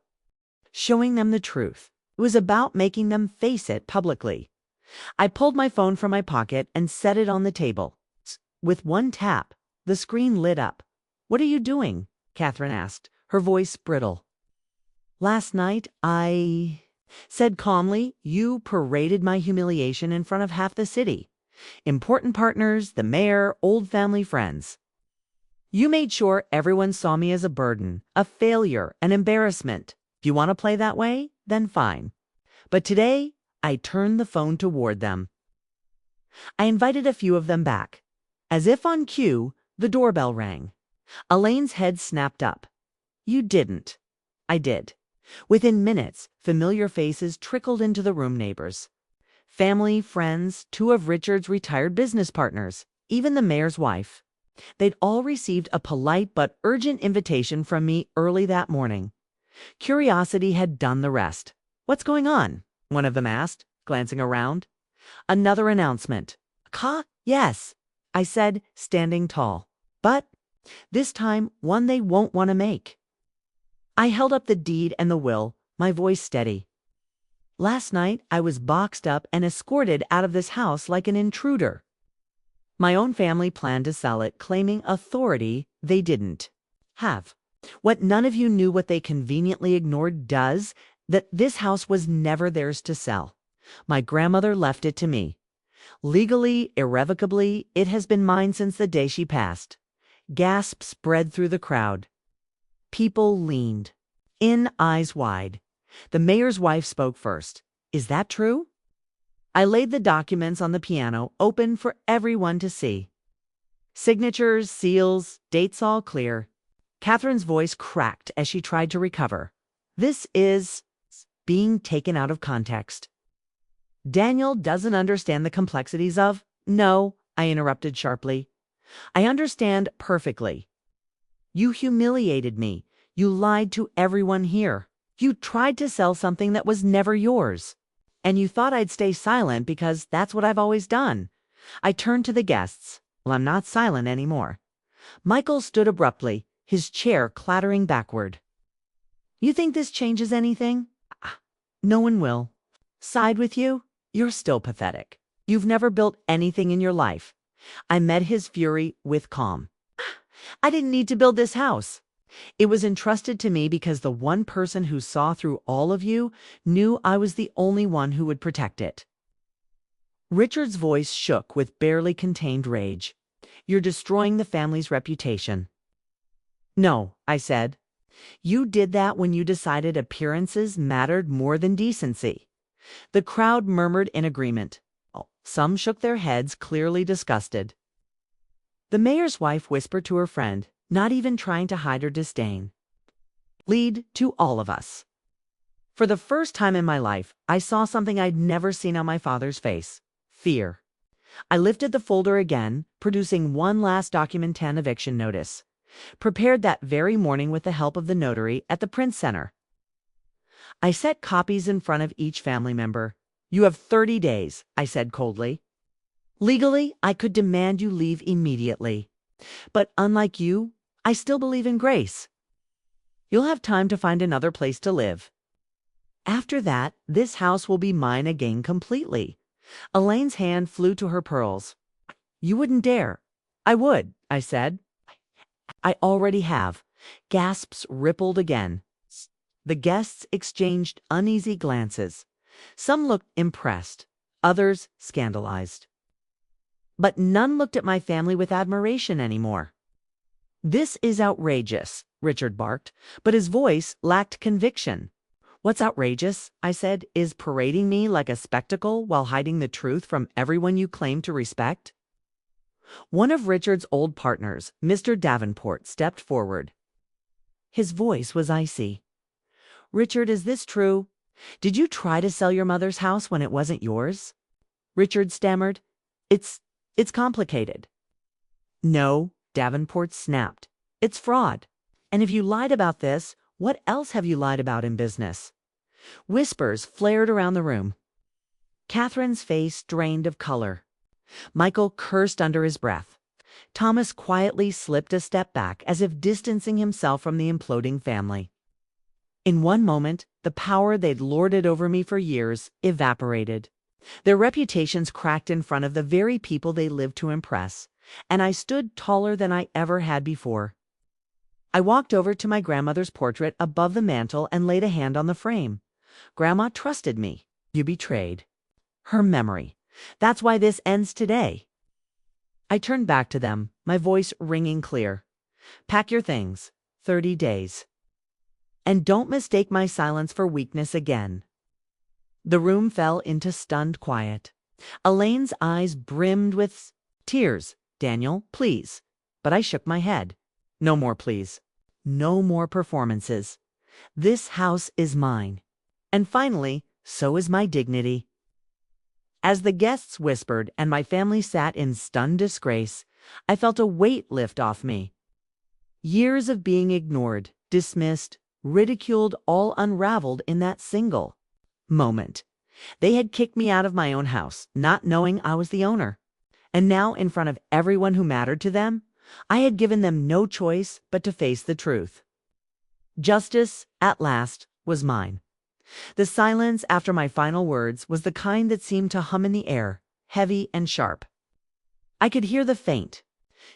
S1: showing them the truth. It was about making them face it publicly. I pulled my phone from my pocket and set it on the table. With one tap, the screen lit up. "What are you doing?" Catherine asked, her voice brittle. "Last night, I said calmly, you paraded my humiliation in front of half the city. Important partners, the mayor, old family friends. You made sure everyone saw me as a burden, a failure, an embarrassment. If you want to play that way, then fine. But today, I turned the phone toward them. I invited a few of them back. As if on cue, the doorbell rang. Elaine's head snapped up. You didn't. I did. Within minutes, familiar faces trickled into the room, neighbors. Family, friends, two of Richard's retired business partners, even the mayor's wife. They'd all received a polite but urgent invitation from me early that morning. Curiosity had done the rest. "What's going on?" one of them asked, glancing around. "Another announcement." Yes," I said, standing tall. "But this time, one they won't want to make." I held up the deed and the will, my voice steady. Last night, I was boxed up and escorted out of this house like an intruder. My own family planned to sell it, claiming authority they didn't have. What none of you knew what they conveniently ignored does, that this house was never theirs to sell. My grandmother left it to me. Legally, irrevocably, it has been mine since the day she passed. Gasps spread through the crowd. People leaned, in, eyes wide. The mayor's wife spoke first. Is that true? I laid the documents on the piano, open for everyone to see. Signatures, seals, dates all clear. Catherine's voice cracked as she tried to recover. This is being taken out of context. Daniel doesn't understand the complexities of— No, I interrupted sharply. I understand perfectly. You humiliated me. You lied to everyone here. You tried to sell something that was never yours. And you thought I'd stay silent because that's what I've always done. I turned to the guests. Well, I'm not silent anymore. Michael stood abruptly, his chair clattering backward. You think this changes anything? No one will. Side with you? You're still pathetic. You've never built anything in your life. I met his fury with calm. I didn't need to build this house. It was entrusted to me because the one person who saw through all of you knew I was the only one who would protect it. Richard's voice shook with barely contained rage. You're destroying the family's reputation. No, I said. You did that when you decided appearances mattered more than decency. The crowd murmured in agreement. Some shook their heads, clearly disgusted. The mayor's wife whispered to her friend, not even trying to hide her disdain. Lead to all of us. For the first time in my life, I saw something I'd never seen on my father's face. Fear. I lifted the folder again, producing one last document 10 eviction notice. Prepared that very morning with the help of the notary at the Prince Center. I set copies in front of each family member. You have 30 days, I said coldly. Legally, I could demand you leave immediately. But unlike you, I still believe in grace. You'll have time to find another place to live. After that, this house will be mine again completely. Elaine's hand flew to her pearls. You wouldn't dare. I would, I said. I already have. Gasps rippled again. The guests exchanged uneasy glances. Some looked impressed, others scandalized. But none looked at my family with admiration anymore. This is outrageous, Richard barked, but his voice lacked conviction. What's outrageous, I said, is parading me like a spectacle while hiding the truth from everyone you claim to respect? One of Richard's old partners, Mr. Davenport, stepped forward. His voice was icy. Richard, is this true? Did you try to sell your mother's house when it wasn't yours? Richard stammered. It's complicated. No, Davenport snapped. It's fraud. And if you lied about this, what else have you lied about in business? Whispers flared around the room. Catherine's face drained of color. Michael cursed under his breath. Thomas quietly slipped a step back as if distancing himself from the imploding family. In one moment, the power they'd lorded over me for years evaporated. Their reputations cracked in front of the very people they lived to impress, and I stood taller than I ever had before. I walked over to my grandmother's portrait above the mantel and laid a hand on the frame. Grandma trusted me. You betrayed her memory. That's why this ends today. I turned back to them, my voice ringing clear. Pack your things. 30 days. And don't mistake my silence for weakness again. The room fell into stunned quiet. Elaine's eyes brimmed with tears. Daniel, please. But I shook my head. No more, please. No more performances. This house is mine. And finally, so is my dignity. As the guests whispered and my family sat in stunned disgrace, I felt a weight lift off me. Years of being ignored, dismissed, ridiculed, all unraveled in that single moment. They had kicked me out of my own house, not knowing I was the owner. And now, in front of everyone who mattered to them, I had given them no choice but to face the truth. Justice, at last, was mine. The silence after my final words was the kind that seemed to hum in the air, heavy and sharp. I could hear the faint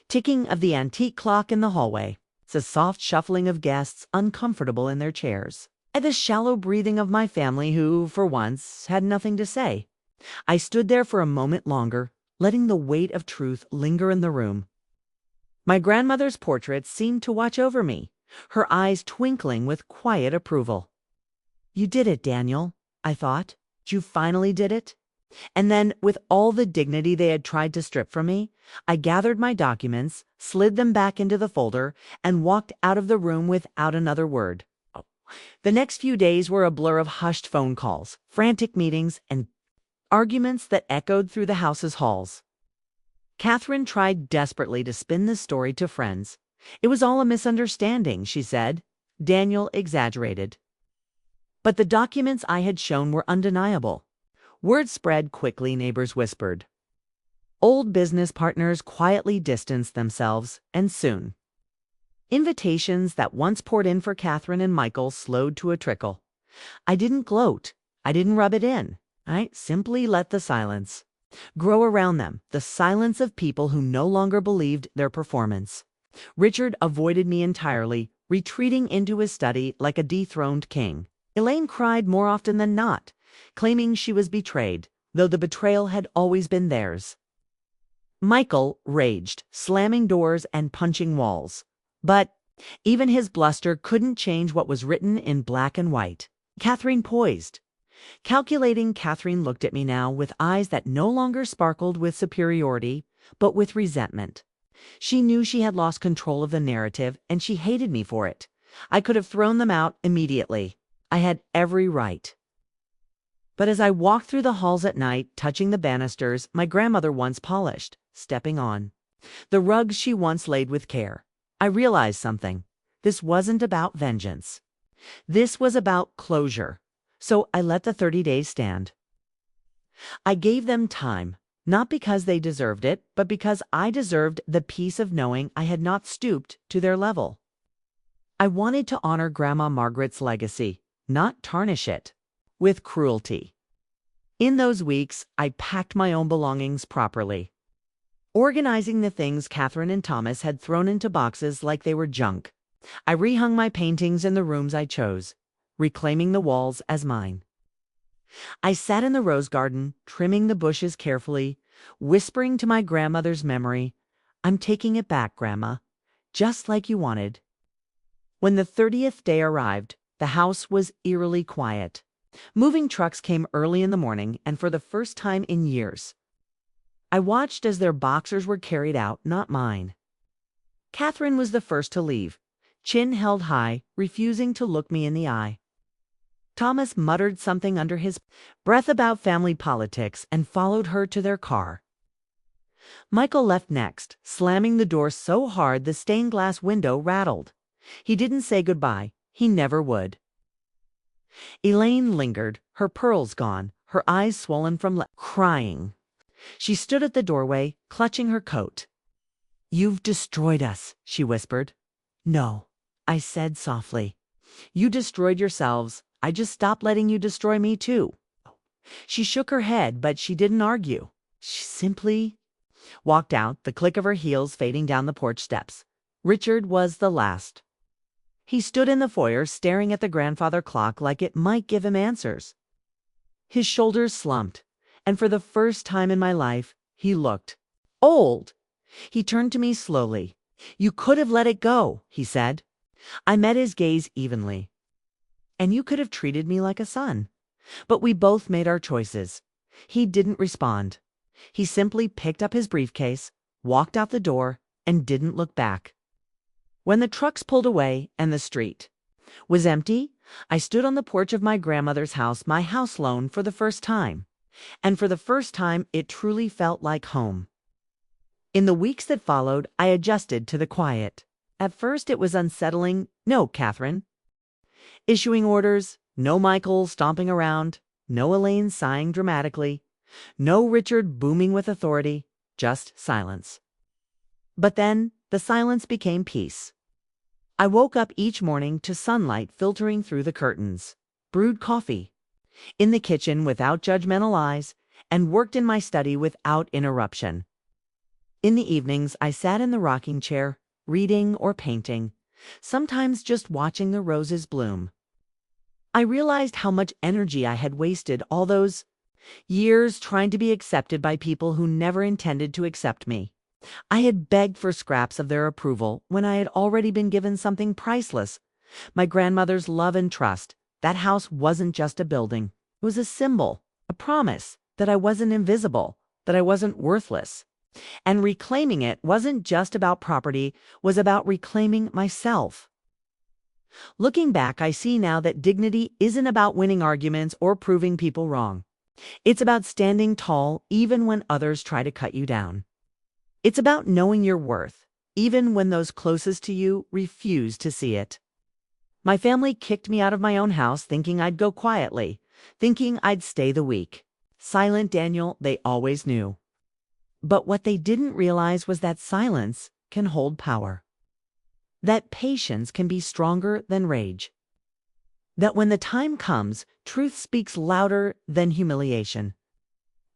S1: ticking of the antique clock in the hallway, the soft shuffling of guests uncomfortable in their chairs, and the shallow breathing of my family who, for once, had nothing to say. I stood there for a moment longer, letting the weight of truth linger in the room. My grandmother's portrait seemed to watch over me, her eyes twinkling with quiet approval. "You did it, Daniel," I thought. "You finally did it." And then, with all the dignity they had tried to strip from me, I gathered my documents, slid them back into the folder, and walked out of the room without another word. The next few days were a blur of hushed phone calls, frantic meetings, and arguments that echoed through the house's halls. Catherine tried desperately to spin this story to friends. It was all a misunderstanding, she said. Daniel exaggerated. But the documents I had shown were undeniable. Word spread quickly, neighbors whispered. Old business partners quietly distanced themselves, and soon invitations that once poured in for Catherine and Michael slowed to a trickle. I didn't gloat. I didn't rub it in. I simply let the silence grow around them, the silence of people who no longer believed their performance. Richard avoided me entirely, retreating into his study like a dethroned king. Elaine cried more often than not, claiming she was betrayed, though the betrayal had always been theirs. Michael raged, slamming doors and punching walls. But even his bluster couldn't change what was written in black and white. Catherine poised. Calculating, Catherine looked at me now with eyes that no longer sparkled with superiority, but with resentment. She knew she had lost control of the narrative, and she hated me for it. I could have thrown them out immediately. I had every right. But as I walked through the halls at night, touching the banisters my grandmother once polished, stepping on the rugs she once laid with care, I realized something. This wasn't about vengeance. This was about closure. So I let the 30 days stand. I gave them time, not because they deserved it, but because I deserved the peace of knowing I had not stooped to their level. I wanted to honor Grandma Margaret's legacy, not tarnish it with cruelty. In those weeks, I packed my own belongings properly, organizing the things Catherine and Thomas had thrown into boxes like they were junk. I rehung my paintings in the rooms I chose, reclaiming the walls as mine. I sat in the rose garden, trimming the bushes carefully, whispering to my grandmother's memory, "I'm taking it back, Grandma, just like you wanted." When the 30th day arrived, the house was eerily quiet. Moving trucks came early in the morning, and for the first time in years, I watched as their boxers were carried out, not mine. Catherine was the first to leave, chin held high, refusing to look me in the eye. Thomas muttered something under his breath about family politics and followed her to their car. Michael left next, slamming the door so hard the stained glass window rattled. He didn't say goodbye. He never would. Elaine lingered, her pearls gone, her eyes swollen from crying. She stood at the doorway, clutching her coat. "You've destroyed us," she whispered. "No," I said softly. "You destroyed yourselves. I just stopped letting you destroy me too." She shook her head, but she didn't argue. She simply walked out, the click of her heels fading down the porch steps. Richard was the last. He stood in the foyer, staring at the grandfather clock like it might give him answers. His shoulders slumped, and for the first time in my life, he looked old. He turned to me slowly. "You could have let it go," he said. I met his gaze evenly. "And you could have treated me like a son." But we both made our choices. He didn't respond. He simply picked up his briefcase, walked out the door, and didn't look back. When the trucks pulled away and the street was empty, I stood on the porch of my grandmother's house, my house loan, for the first time. And for the first time, it truly felt like home. In the weeks that followed, I adjusted to the quiet. At first, it was unsettling. No Catherine issuing orders, no Michael stomping around, no Elaine sighing dramatically, no Richard booming with authority, just silence. But then the silence became peace. I woke up each morning to sunlight filtering through the curtains. brewed coffee in the kitchen without judgmental eyes, and worked in my study without interruption. In the evenings, I sat in the rocking chair, reading or painting, sometimes just watching the roses bloom. I realized how much energy I had wasted all those years trying to be accepted by people who never intended to accept me. I had begged for scraps of their approval when I had already been given something priceless: my grandmother's love and trust. That house wasn't just a building. It was a symbol, a promise that I wasn't invisible, that I wasn't worthless. And reclaiming it wasn't just about property, was about reclaiming myself. Looking back, I see now that dignity isn't about winning arguments or proving people wrong. It's about standing tall even when others try to cut you down. It's about knowing your worth, even when those closest to you refuse to see it. My family kicked me out of my own house thinking I'd go quietly, thinking I'd stay the weak. Silent Daniel, they always knew. But what they didn't realize was that silence can hold power. That patience can be stronger than rage. That when the time comes, truth speaks louder than humiliation.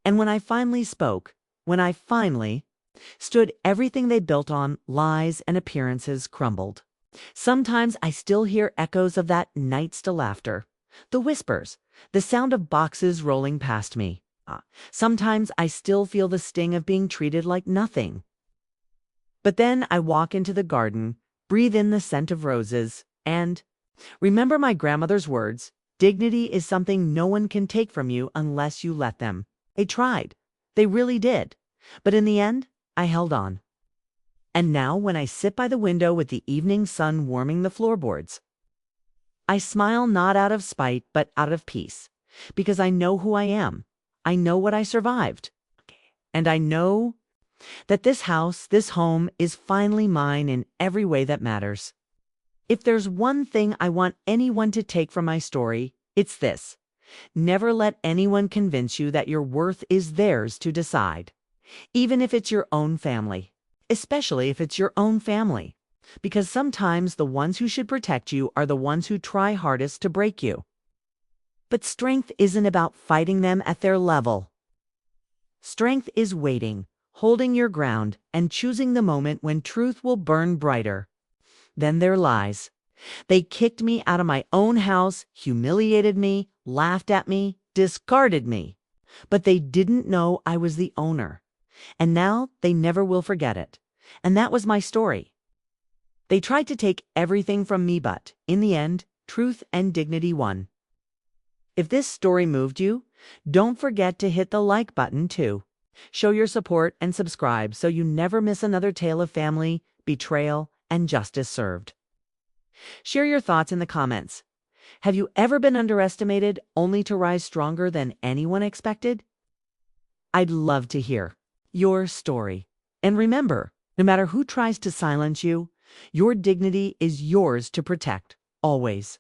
S1: And when I finally spoke, when I finally stood, everything they built on, lies and appearances, crumbled. Sometimes I still hear echoes of that night's laughter, the whispers, the sound of boxes rolling past me. Sometimes I still feel the sting of being treated like nothing. But then I walk into the garden, breathe in the scent of roses, and remember my grandmother's words: dignity is something no one can take from you unless you let them. They tried. They really did. But in the end, I held on. And now when I sit by the window with the evening sun warming the floorboards, I smile not out of spite but out of peace, because I know who I am. I know what I survived. And I know that this house, this home, is finally mine in every way that matters. If there's one thing I want anyone to take from my story, it's this: never let anyone convince you that your worth is theirs to decide, even if it's your own family, especially if it's your own family, because sometimes the ones who should protect you are the ones who try hardest to break you. But strength isn't about fighting them at their level. Strength is waiting, holding your ground, and choosing the moment when truth will burn brighter than their lies. They kicked me out of my own house, humiliated me, laughed at me, discarded me. But they didn't know I was the owner. And now they never will forget it. And that was my story. They tried to take everything from me, but in the end, truth and dignity won. If this story moved you, don't forget to hit the like button too. Show your support and subscribe so you never miss another tale of family, betrayal, and justice served. Share your thoughts in the comments. Have you ever been underestimated only to rise stronger than anyone expected? I'd love to hear your story. And remember, no matter who tries to silence you, your dignity is yours to protect, always.